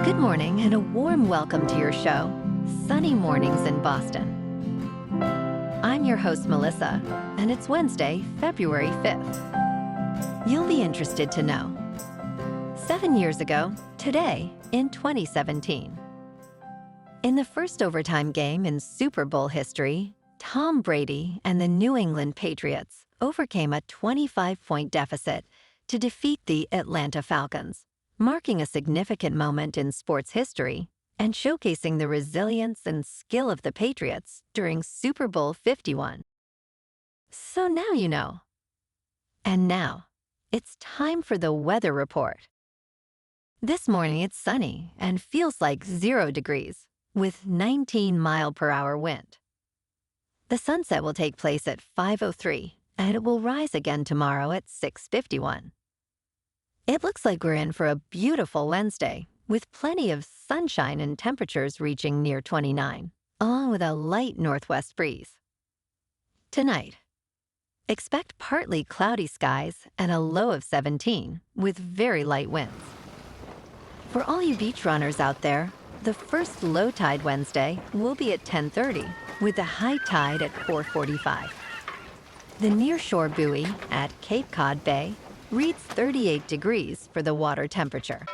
Good morning and a warm welcome to your show, Sunny Mornings in Boston. I'm your host, Melissa, and it's Wednesday, February 5th. You'll be interested to know. 7 years ago, today, in 2017. In the first overtime game in Super Bowl history, Tom Brady and the New England Patriots overcame a 25-point deficit to defeat the Atlanta Falcons, marking a significant moment in sports history and showcasing the resilience and skill of the Patriots during Super Bowl 51. So now you know. And now, it's time for the weather report. This morning it's sunny and feels like 0 degrees, with 19-mile-per-hour wind. The sunset will take place at 5:03, and it will rise again tomorrow at 6:51. It looks like we're in for a beautiful Wednesday, with plenty of sunshine and temperatures reaching near 29, along with a light northwest breeze. Tonight, expect partly cloudy skies and a low of 17, with very light winds. For all you beach runners out there, the first low tide Wednesday will be at 10:30, with the high tide at 4:45. The nearshore buoy at Cape Cod Bay reads 38 degrees for the water temperature.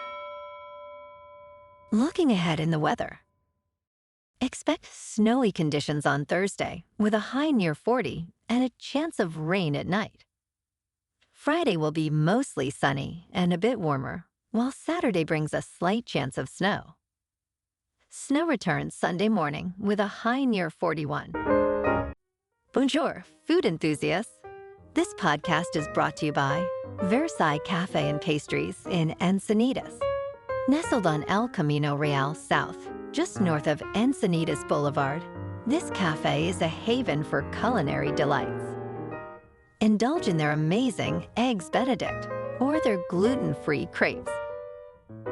Looking ahead in the weather. Expect snowy conditions on Thursday with a high near 40 and a chance of rain at night. Friday will be mostly sunny and a bit warmer, while Saturday brings a slight chance of snow. Snow returns Sunday morning with a high near 41. Bonjour, food enthusiasts. This podcast is brought to you by Versailles Cafe and Pastries in Encinitas. Nestled on El Camino Real South, just north of Encinitas Boulevard, this cafe is a haven for culinary delights. Indulge in their amazing Eggs Benedict or their gluten-free crepes.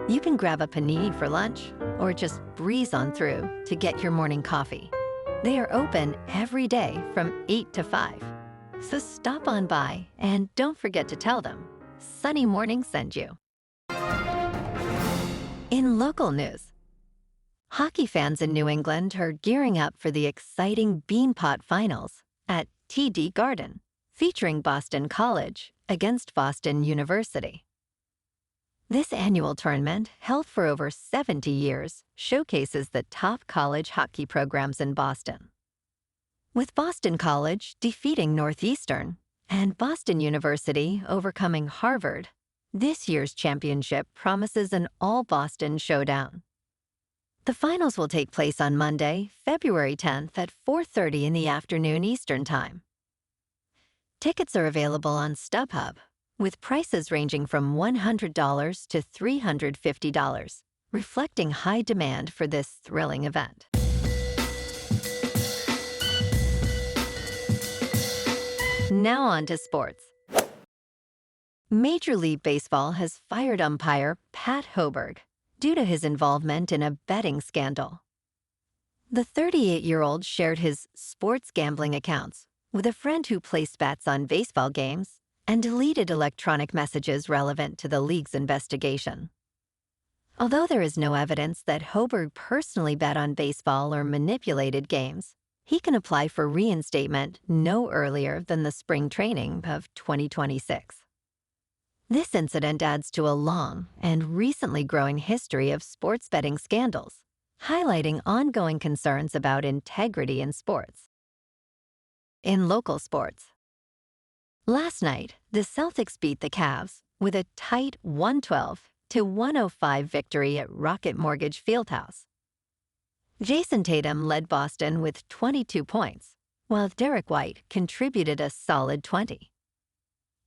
You can grab a panini for lunch or just breeze on through to get your morning coffee. They are open every day from 8 to 5. So stop on by and don't forget to tell them Sunny Morning sent you. In local news, hockey fans in New England are gearing up for the exciting Beanpot Finals at TD Garden, featuring Boston College against Boston University. This annual tournament, held for over 70 years, showcases the top college hockey programs in Boston. With Boston College defeating Northeastern and Boston University overcoming Harvard, this year's championship promises an all-Boston showdown. The finals will take place on Monday, February 10th at 4:30 in the afternoon Eastern Time. Tickets are available on StubHub, with prices ranging from $100 to $350, reflecting high demand for this thrilling event. Now on to sports. Major League Baseball has fired umpire Pat Hoberg due to his involvement in a betting scandal. The 38-year-old shared his sports gambling accounts with a friend who placed bets on baseball games and deleted electronic messages relevant to the league's investigation. Although there is no evidence that Hoberg personally bet on baseball or manipulated games, he can apply for reinstatement no earlier than the spring training of 2026. This incident adds to a long and recently growing history of sports betting scandals, highlighting ongoing concerns about integrity in sports. In local sports, last night, the Celtics beat the Cavs with a tight 112-105 victory at Rocket Mortgage Fieldhouse. Jayson Tatum led Boston with 22 points, while Derrick contributed a solid 20.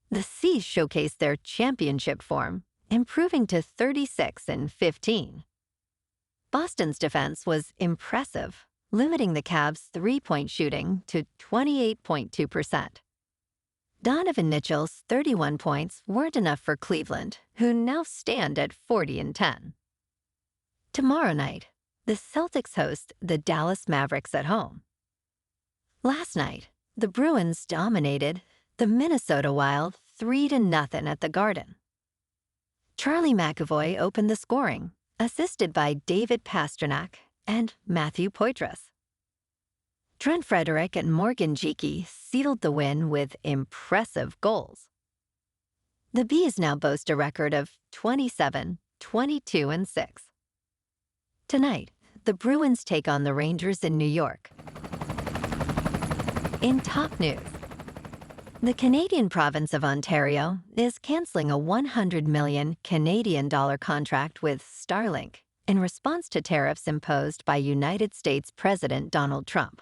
The C's showcased their championship form, improving to 36-15. Boston's defense was impressive, limiting the Cavs' three-point shooting to 28.2%. Donovan Mitchell's 31 points weren't enough for Cleveland, who now stand at 40-10. Tomorrow night, the Celtics host the Dallas Mavericks at home. Last night, the Bruins dominated the Minnesota Wild 3-0 at the Garden. Charlie McAvoy opened the scoring, assisted by David Pasternak and Matthew Poitras. Trent Frederick and Morgan Geekie sealed the win with impressive goals. The Bees now boast a record of 27, 22, and 6. Tonight, the Bruins take on the Rangers in New York. In top news, the Canadian province of Ontario is canceling a $100 million Canadian contract with Starlink in response to tariffs imposed by United States President Donald Trump.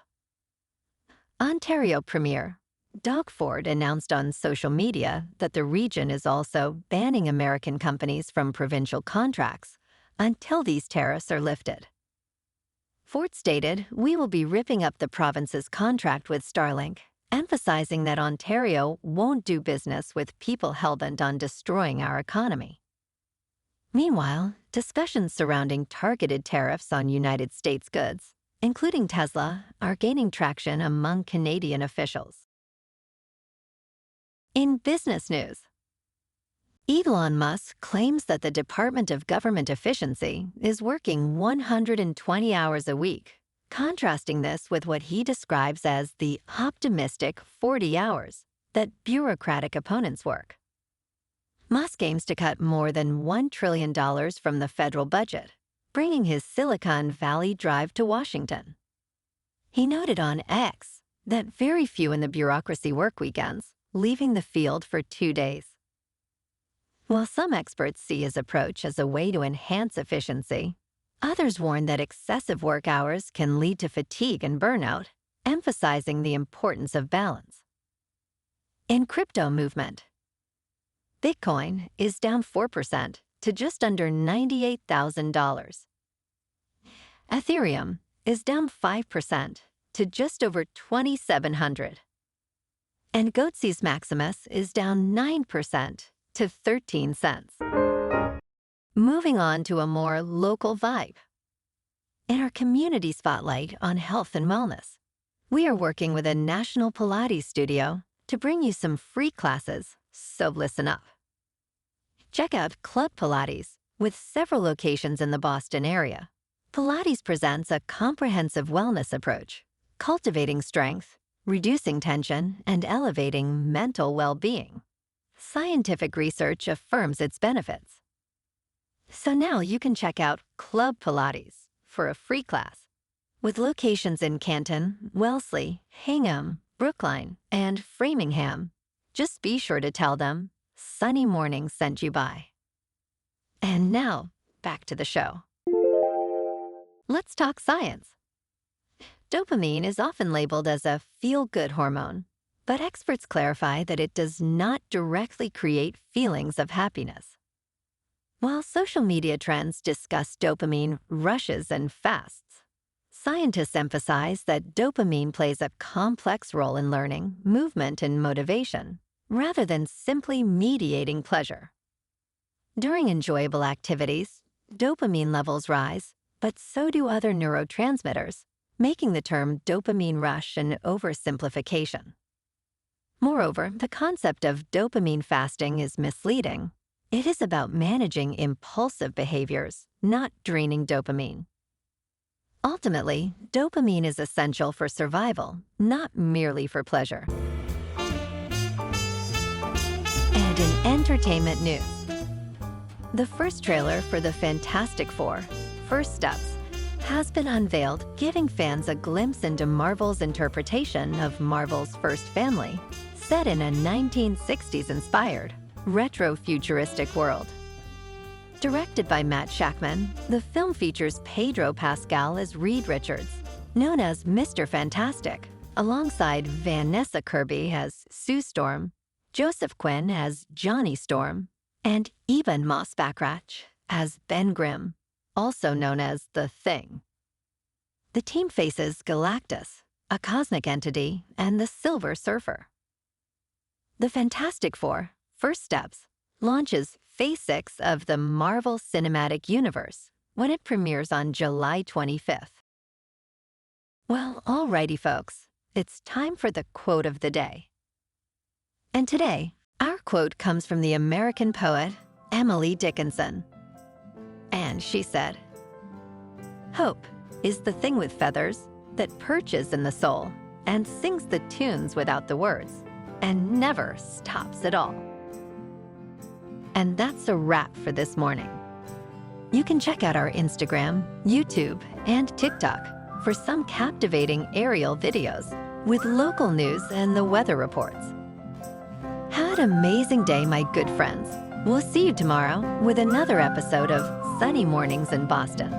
Ontario Premier Doug Ford announced on social media that the region is also banning American companies from provincial contracts until these tariffs are lifted. Ford stated, "We will be ripping up the province's contract with Starlink, emphasizing that Ontario won't do business with people hell-bent on destroying our economy." Meanwhile, discussions surrounding targeted tariffs on United States goods, including Tesla, are gaining traction among Canadian officials. In business news, Elon Musk claims that the Department of Government Efficiency is working 120 hours a week, contrasting this with what he describes as the optimistic 40 hours that bureaucratic opponents work. Musk aims to cut more than $1 trillion from the federal budget, bringing his Silicon Valley drive to Washington. He noted on X that very few in the bureaucracy work weekends, leaving the field for 2 days. While some experts see his approach as a way to enhance efficiency, others warn that excessive work hours can lead to fatigue and burnout, emphasizing the importance of balance. In crypto movement, Bitcoin is down 4% to just under $98,000. Ethereum is down 5% to just over $2,700. And Goatse's Maximus is down 9% to 13 cents. Moving on to a more local vibe. In our community spotlight on health and wellness, we are working with a national Pilates studio to bring you some free classes, so listen up. Check out Club Pilates, with several locations in the Boston area. Pilates presents a comprehensive wellness approach, cultivating strength, reducing tension, and elevating mental well-being. Scientific research affirms its benefits. So now you can check out Club Pilates for a free class. With locations in Canton, Wellesley, Hingham, Brookline, and Framingham, just be sure to tell them Sunny Morning sent you by. And now, back to the show. Let's talk science. Dopamine is often labeled as a feel-good hormone, but experts clarify that it does not directly create feelings of happiness. While social media trends discuss dopamine rushes and fasts, scientists emphasize that dopamine plays a complex role in learning, movement, and motivation, rather than simply mediating pleasure. During enjoyable activities, dopamine levels rise, but so do other neurotransmitters, making the term dopamine rush an oversimplification. Moreover, the concept of dopamine fasting is misleading. It is about managing impulsive behaviors, not draining dopamine. Ultimately, dopamine is essential for survival, not merely for pleasure. And in entertainment news, the first trailer for the Fantastic Four, First Steps, has been unveiled, giving fans a glimpse into Marvel's interpretation of Marvel's first family, set in a 1960s-inspired, retro-futuristic world. Directed by Matt Shakman, the film features Pedro Pascal as Reed Richards, known as Mr. Fantastic, alongside Vanessa Kirby as Sue Storm, Joseph Quinn as Johnny Storm, and Eben Moss-Backrack as Ben Grimm, also known as The Thing. The team faces Galactus, a cosmic entity, and the Silver Surfer. The Fantastic Four, First Steps, launches Phase 6 of the Marvel Cinematic Universe when it premieres on July 25th. Well, alrighty folks, it's time for the quote of the day. And today, our quote comes from the American poet Emily Dickinson. And And she said, "Hope is the thing with feathers that perches in the soul and sings the tunes without the words and never stops at all." And that's a wrap for this morning. You can check out our Instagram, YouTube, and TikTok for some captivating aerial videos with local news and the weather reports. Have an amazing day, my good friends. We'll see you tomorrow with another episode of Sunny Mornings in Boston.